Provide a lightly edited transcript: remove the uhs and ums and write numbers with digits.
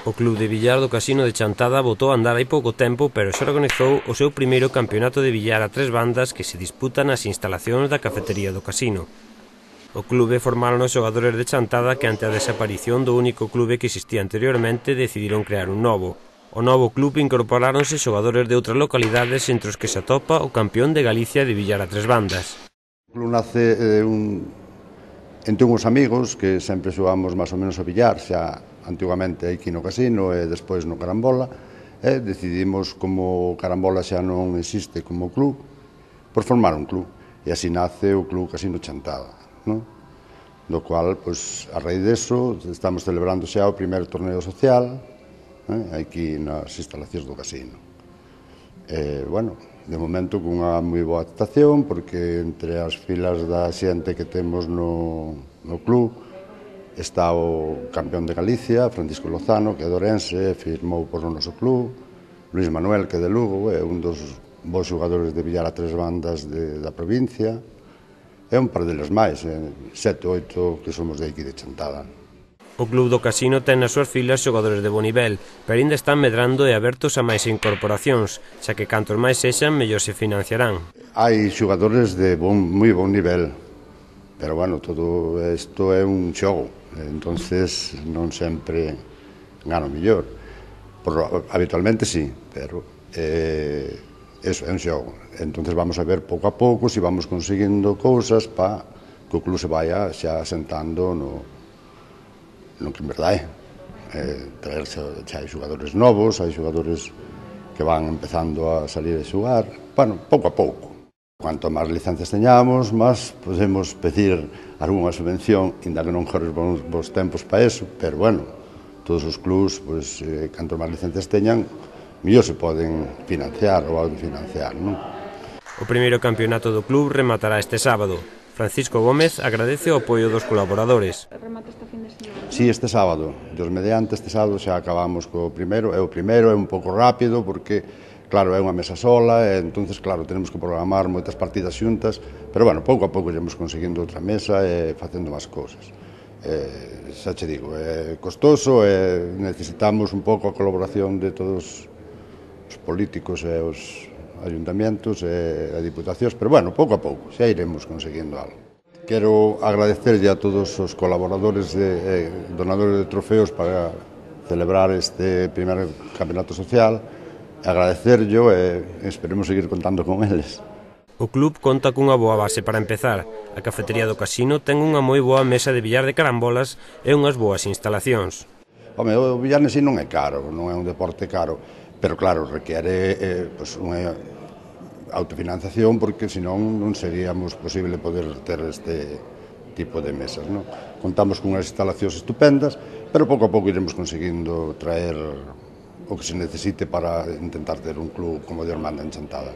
O Club de Billar do Casino de Chantada botou a andar hai pouco tempo, pero xa organizou o seu primeiro campeonato de billar a 3 bandas que se disputan nas instalacións da cafetería do casino. O clube formaron os xogadores de Chantada que ante a desaparición do único clube que existía anteriormente decidiron crear un novo. O novo club incorporáronse xogadores de outras localidades entre os que se atopa o campeón de Galicia de billar a 3 bandas. O club nace entre uns amigos que sempre xogamos máis ou menos a billar, xa antigamente aquí no casino e despois no carambola, e decidimos, como o carambola xa non existe como club, por formar un club, e así nace o Club Casino Chantada, non? Do cual, pois, a raíz deso, estamos celebrando xa o primeiro torneo social aquí nas instalacións do casino. Bueno, de momento cunha moi boa aceptación, porque entre as filas da xente que temos no club está o campeón de Galicia, Francisco Lozano, que é de Ourense, firmou por o noso club, Luis Manuel, que é de Lugo, é un dos bons xogadores de billar a 3 bandas da provincia, e un par deles máis, 7 ou 8 que somos de aquí de Chantada. O Club do Casino ten nas súas filas xogadores de bo nivel, pero ainda están medrando e abertos a máis incorporacións, xa que cantos máis sexan, mellor se financiarán. Hai xogadores de moi bon nivel, pero, bueno, todo isto é un xogo, entonces non sempre gano mellor. Habitualmente sí, pero eso é un xogo. Entonces vamos a ver pouco a pouco se vamos conseguindo cousas para que o club se vaya xa asentando no que en verdade traer xa hai xogadores novos, hai xogadores que van empezando a salir a xogar, bueno, pouco a pouco. Cuanto máis licencias teñamos, máis podemos pedir algunha subvención, ainda que non corren bons tempos para eso, pero, bueno, todos os clubs, pois, canto máis licencias teñan, mellor se poden financiar ou autofinanciar, non? O primeiro campeonato do club rematará este sábado. Francisco Gómez agradece o apoio dos colaboradores. Remata esta fin de semana? Sí, este sábado. Dios mediante, este sábado xa acabamos co primeiro. O primeiro é un pouco rápido porque, claro, é unha mesa sola e, entonces, claro, tenemos que programar moitas partidas xuntas, pero, bueno, pouco a pouco iremos conseguindo outra mesa e facendo máis cousas. Xa che digo, é costoso e necesitamos un pouco a colaboración de todos os políticos e os ayuntamientos e a diputacións, pero, bueno, pouco a pouco, xa iremos conseguindo algo. Quero agradecerlle a todos os colaboradores e donadores de trofeos para celebrar este primer campeonato social, agradecerllo e esperemos seguir contando con eles. O club conta cunha boa base para empezar. A cafetería do casino ten unha moi boa mesa de billar de carambolas e unhas boas instalacións. Home, o billar en si non é caro, non é un deporte caro, pero, claro, requiere unha autofinanciación, porque senón non seríamos posible poder ter este tipo de mesas, non? Contamos con unhas instalacións estupendas, pero pouco a pouco iremos conseguindo traer o que se necesite para intentar ter un club como Dios manda en Chantada.